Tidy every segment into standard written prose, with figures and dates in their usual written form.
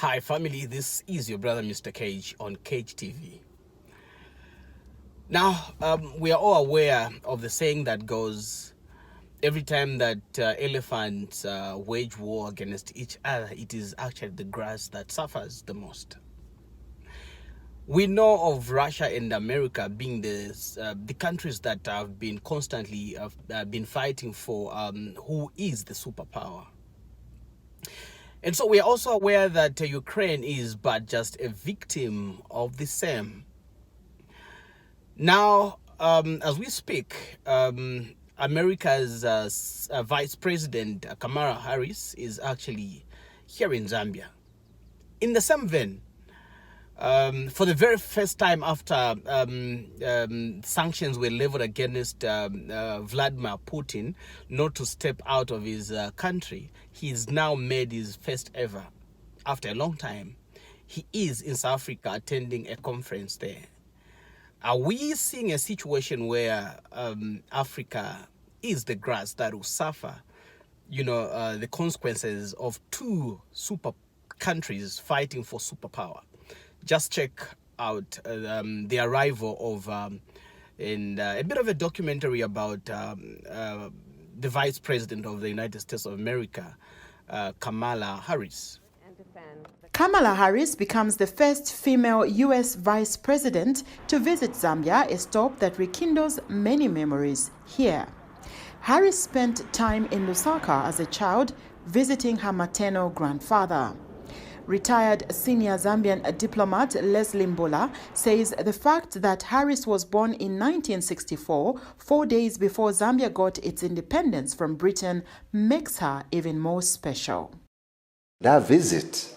Hi family, this is your brother Mr. Cage on Cage TV. Now, we are all aware of the saying that goes, every time that elephants wage war against each other, it is actually the grass that suffers the most. We know of Russia and America being the countries that have been constantly been fighting for who is the superpower. And so we are also aware that Ukraine is but just a victim of the same. Now, as we speak, America's Vice President Kamala Harris is actually here in Zambia. In the same vein, for the very first time after sanctions were leveled against Vladimir Putin not to step out of his country, he's now made his first ever, after a long time, he is in South Africa attending a conference there. Are we seeing a situation where Africa is the grass that will suffer, the consequences of two super countries fighting for superpower? Just check out the arrival of a bit of a documentary about the Vice President of the United States of America, Kamala Harris. Kamala Harris becomes the first female U.S. Vice President to visit Zambia, a stop that rekindles many memories here. Harris spent time in Lusaka as a child, visiting her maternal grandfather. Retired senior Zambian diplomat Leslie Mbola says the fact that Harris was born in 1964, 4 days before Zambia got its independence from Britain, makes her even more special. That visit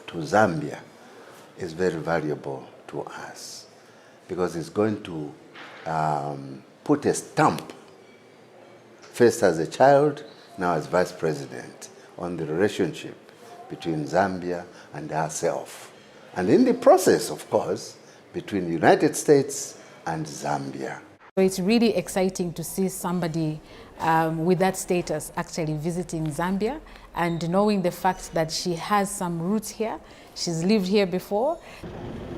to Zambia is very valuable to us because it's going to put a stamp, first as a child, now as vice president, on the relationship between Zambia and herself. And in the process, of course, between the United States and Zambia. It's really exciting to see somebody with that status actually visiting Zambia and knowing the fact that she has some roots here. She's lived here before.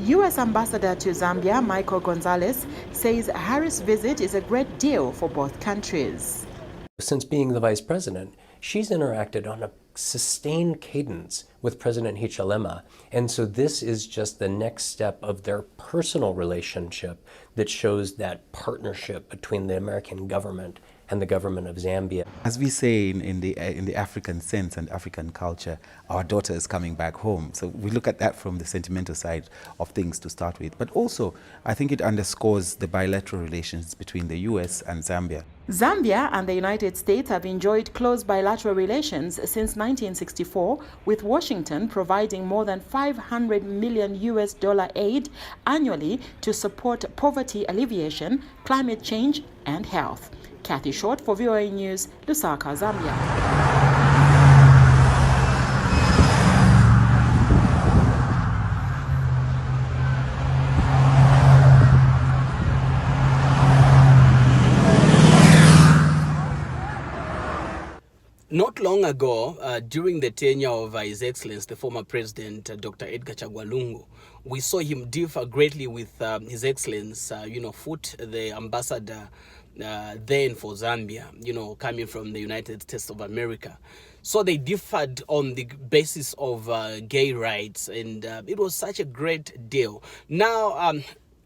U.S. Ambassador to Zambia, Michael Gonzalez, says Harris' visit is a great deal for both countries. Since being the vice president, she's interacted on a sustained cadence with President Hichilema. And so this is just the next step of their personal relationship that shows that partnership between the American government and the government of Zambia. As we say in the African sense and African culture, our daughter is coming back home. So we look at that from the sentimental side of things to start with. But also, I think it underscores the bilateral relations between the US and Zambia. Zambia and the United States have enjoyed close bilateral relations since 1964, with Washington providing more than $500 million aid annually to support poverty alleviation, climate change, and health. Kathy Short for VOA News, Lusaka, Zambia. Not long ago, during the tenure of His Excellency, the former President, Dr. Edgar Chagwa Lungu, we saw him differ greatly with His Excellency, Foot, the ambassador then for Zambia, coming from the United States of America. So they differed on the basis of gay rights, and it was such a great deal. Now,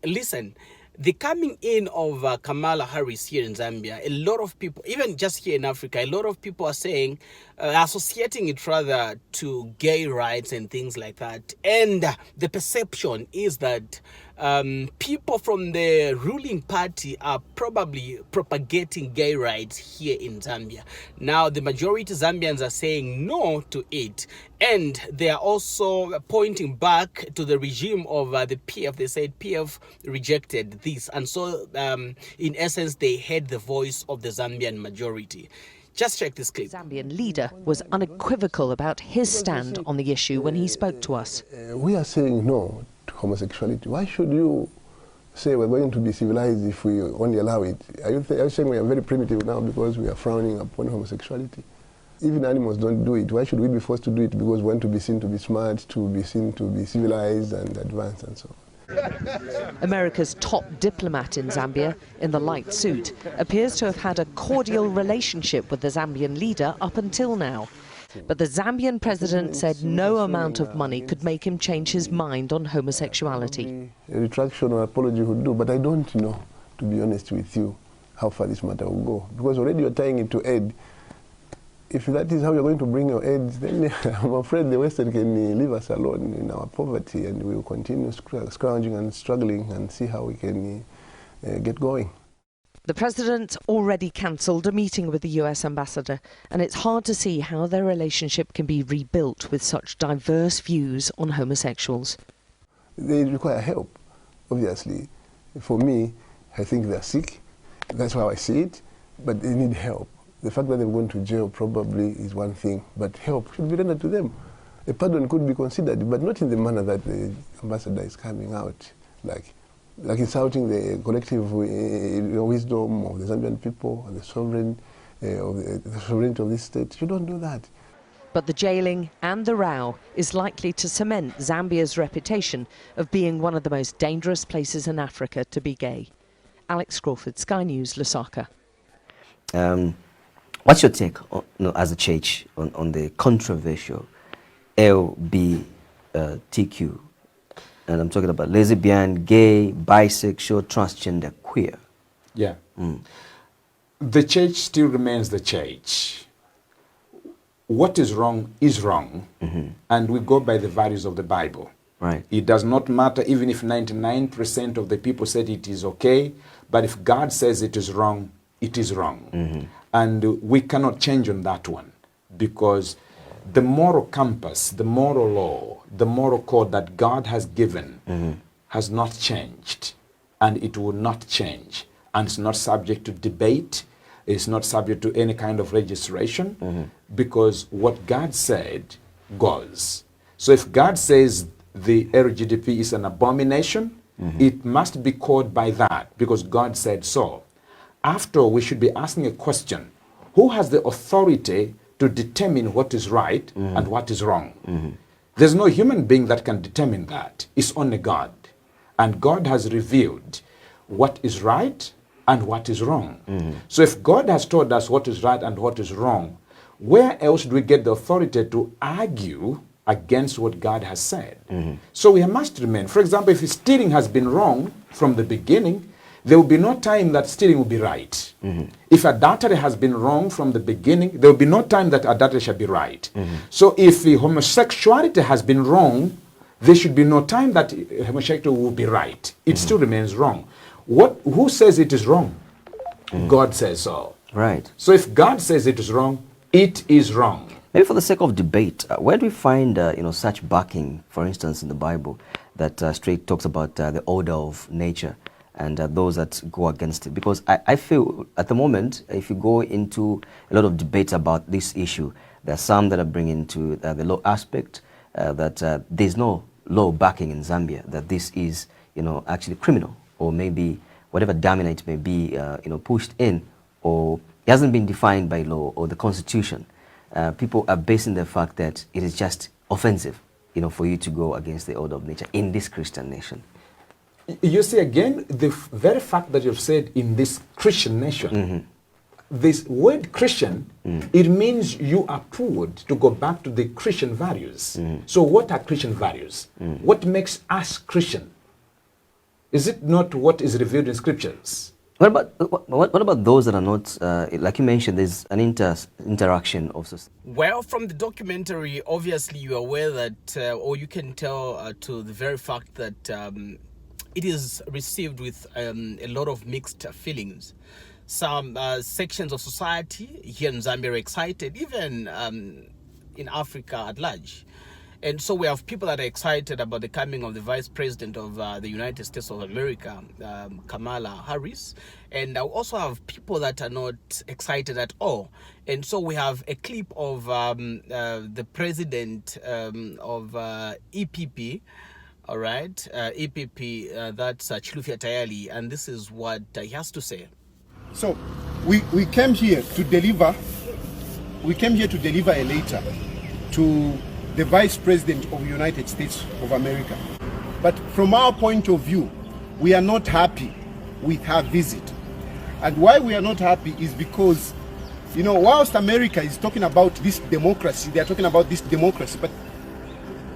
listen, the coming in of Kamala Harris here in Zambia, a lot of people, even just here in Africa, a lot of people are saying, associating it rather to gay rights and things like that. And the perception is that people from the ruling party are probably propagating gay rights here in Zambia. Now, the majority Zambians are saying no to it. And they are also pointing back to the regime of the PF. They said PF rejected this. And so, in essence, they heard the voice of the Zambian majority. Just check this clip. The Zambian leader was unequivocal about his stand on the issue when he spoke to us. We are saying no to homosexuality. Why should you say we're going to be civilized if we only allow it? Are you saying we are very primitive now because we are frowning upon homosexuality? Even animals don't do it. Why should we be forced to do it? Because we want to be seen to be smart, to be seen to be civilized and advanced and so on. America's top diplomat in Zambia, in the light suit, appears to have had a cordial relationship with the Zambian leader up until now. But the Zambian president said no amount of money could make him change his mind on homosexuality. A retraction or apology would do, but I don't know, to be honest with you, how far this matter will go. Because already you're tying it to aid. If that is how you're going to bring your aid, then I'm afraid the Western can leave us alone in our poverty, and we will continue scrounging and struggling and see how we can get going. The president already cancelled a meeting with the US ambassador, and it's hard to see how their relationship can be rebuilt with such diverse views on homosexuals. They require help, obviously. For me, I think they're sick. That's how I see it, but they need help. The fact that they're going to jail probably is one thing, but help should be rendered to them. A pardon could be considered, but not in the manner that the ambassador is coming out, like insulting the collective wisdom of the Zambian people and the sovereignty of this state. You don't do that. But the jailing and the row is likely to cement Zambia's reputation of being one of the most dangerous places in Africa to be gay. Alex Crawford, Sky News, Lusaka. What's your take, as a church, on the controversial LGBTQ? And I'm talking about lesbian, gay, bisexual, transgender, queer. Yeah. The church still remains the church. What is wrong, and we go by the values of the Bible. Right. It does not matter even if 99% of the people said it is okay, but if God says it is wrong, it is wrong. And we cannot change on that one, because the moral compass, the moral law, the moral code that God has given has not changed, and it will not change, and it's not subject to debate, it's not subject to any kind of registration, because what God said goes. So if God says the LGBT is an abomination, it must be called by that, because God said so. After, we should be asking a question: who has the authority to determine what is right and what is wrong? There's no human being that can determine that. It's only God. And God has revealed what is right and what is wrong. So if God has told us what is right and what is wrong, where else do we get the authority to argue against what God has said? So we must remain. For example, if stealing has been wrong from the beginning, there will be no time that stealing will be right. If adultery has been wrong from the beginning, there will be no time that adultery shall be right. So if homosexuality has been wrong, there should be no time that homosexuality will be right. It still remains wrong. Who says it is wrong? God says so. Right. So if God says it is wrong, it is wrong. Maybe for the sake of debate, where do we find such backing, for instance, in the Bible, that straight talks about the order of nature, and those that go against it? Because I feel at the moment, if you go into a lot of debates about this issue, there are some that are bringing to the law aspect that there's no law backing in Zambia, that this is actually criminal, or maybe whatever dominant may be pushed in, or it hasn't been defined by law or the constitution. People are basing the fact that it is just offensive for you to go against the order of nature in this Christian nation. You see, again, the very fact that you've said in this Christian nation, this word Christian, it means you are pulled to go back to the Christian values. So what are Christian values? What makes us Christian? Is it not what is revealed in scriptures? What about those that are not, like you mentioned, there's an interaction of society? Well, from the documentary, obviously you are aware that, or you can tell to the very fact that it is received with a lot of mixed feelings. Some sections of society here in Zambia are excited, even in Africa at large. And so we have people that are excited about the coming of the Vice President of the United States of America, Kamala Harris. And I also have people that are not excited at all. And so we have a clip of the president of EPP, all right, EPP, that's Chilufya Tayali, and this is what he has to say. So we came here to deliver we came here to deliver a letter to the Vice President of the United States of America. But from our point of view, we are not happy with her visit. And why we are not happy is because, you know, whilst America is talking about this democracy, they are talking about this democracy, but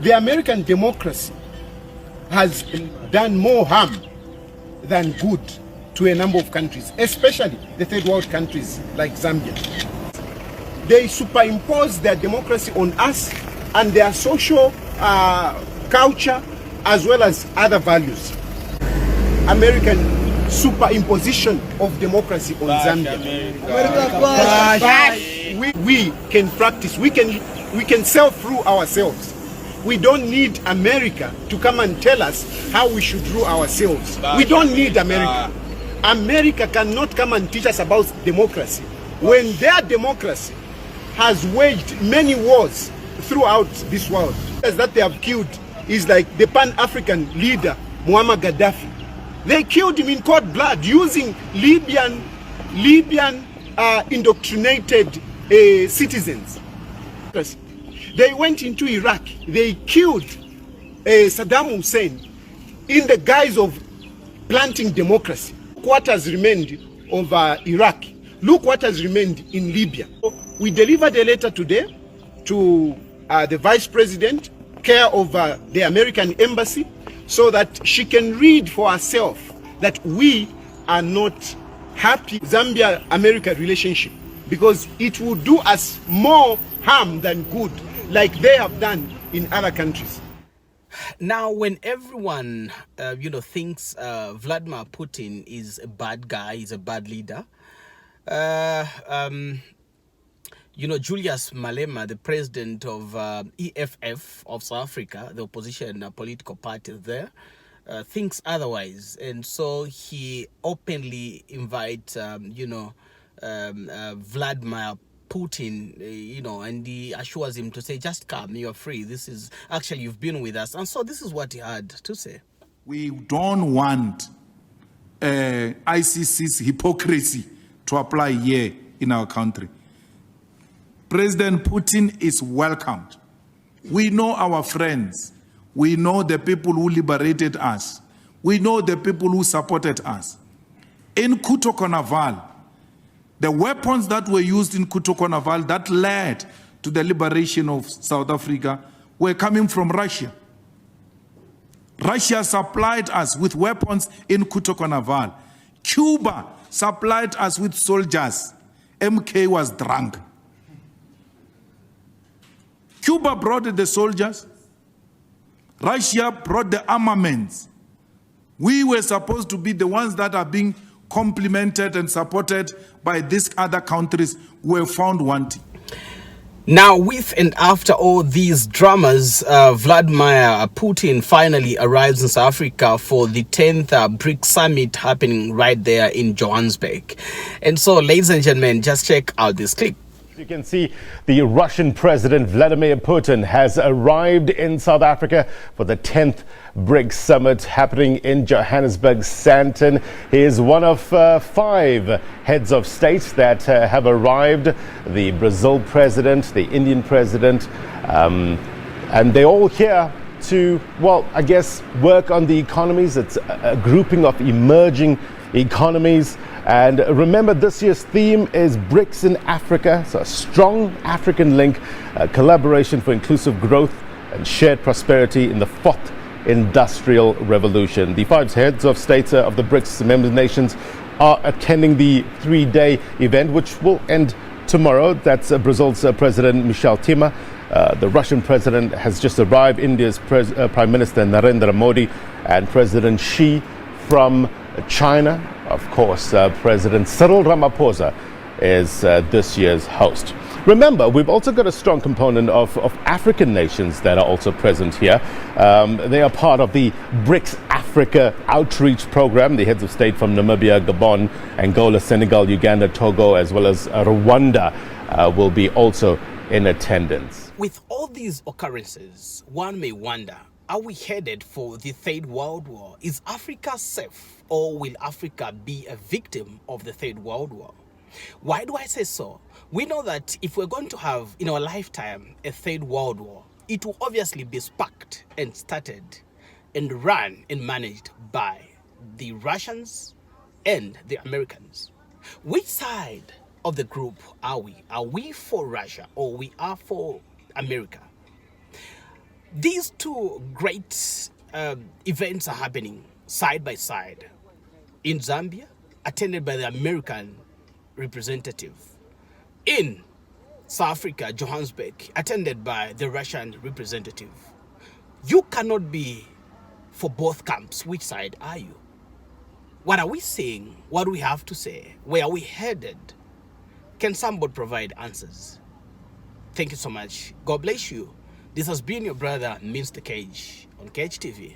the American democracy has done more harm than good to a number of countries, especially the third world countries like Zambia. They superimpose their democracy on us and their social culture as well as other values. American superimposition of democracy on Zambia. We can practice, we can self-rule ourselves. We don't need America to come and tell us how we should rule ourselves. We don't need America. America cannot come and teach us about democracy when their democracy has waged many wars throughout this world. That they have killed is like the Pan-African leader Muammar Gaddafi. They killed him in cold blood using Libyan indoctrinated citizens. They went into Iraq. They killed Saddam Hussein in the guise of planting democracy. Look what has remained of Iraq. Look what has remained in Libya. We delivered a letter today to the Vice President, care of the American Embassy, so that she can read for herself that we are not happy Zambia-America relationship, because it will do us more harm than good, like they have done in other countries. Now, when everyone, thinks Vladimir Putin is a bad guy, he's a bad leader, Julius Malema, the president of EFF of South Africa, the opposition political party there, thinks otherwise. And so he openly invites, Vladimir Putin, and he assures him to say, just come, you're free. This is, actually, you've been with us. And so this is what he had to say. We don't want ICC's hypocrisy to apply here in our country. President Putin is welcomed. We know our friends. We know the people who liberated us. We know the people who supported us. In Kutoko-Naval, the weapons that were used in Kutoko-Naval that led to the liberation of South Africa were coming from Russia. Russia supplied us with weapons in Kutoko-Naval. Cuba supplied us with soldiers. MK was drunk. Cuba brought the soldiers. Russia brought the armaments. We were supposed to be the ones that are being complimented and supported by these other countries who were found wanting. Now, with and after all these dramas, Vladimir Putin finally arrives in South Africa for the 10th BRICS summit happening right there in Johannesburg. And so, ladies and gentlemen, just check out this clip. You can see the Russian President Vladimir Putin has arrived in South Africa for the 10th BRICS summit happening in Johannesburg, Sandton. He is one of 5 heads of state that have arrived. The Brazil president, the Indian president, and they're all here to, well, I guess, work on the economies. It's a grouping of emerging economies. And remember, this year's theme is BRICS in Africa. So a strong African link, collaboration for inclusive growth and shared prosperity in the 4th industrial revolution. The 5 heads of state of the BRICS member nations are attending the 3-day event, which will end tomorrow. That's Brazil's President Michel Temer. The Russian president has just arrived, India's Prime Minister Narendra Modi, and President Xi from China. Of course, President Cyril Ramaphosa is this year's host. Remember, we've also got a strong component of African nations that are also present here. They are part of the BRICS Africa Outreach Program. The heads of state from Namibia, Gabon, Angola, Senegal, Uganda, Togo, as well as Rwanda will be also in attendance. With all these occurrences, one may wonder, are we headed for the Third World War? Is Africa safe, or will Africa be a victim of the Third World War? Why do I say so? We know that if we're going to have in our lifetime a third world war, it will obviously be sparked and started and run and managed by the Russians and the Americans. Which side of the group are we? Are we for Russia or we are for America? These two great events are happening side by side in Zambia, attended by the American representative, in South Africa, Johannesburg, attended by the Russian representative. You cannot be for both camps. Which side are you? What are we saying? What do we have to say? Where are we headed? Can somebody provide answers? Thank you so much. God bless you. This has been your brother, Mr. Cage, on Cage TV.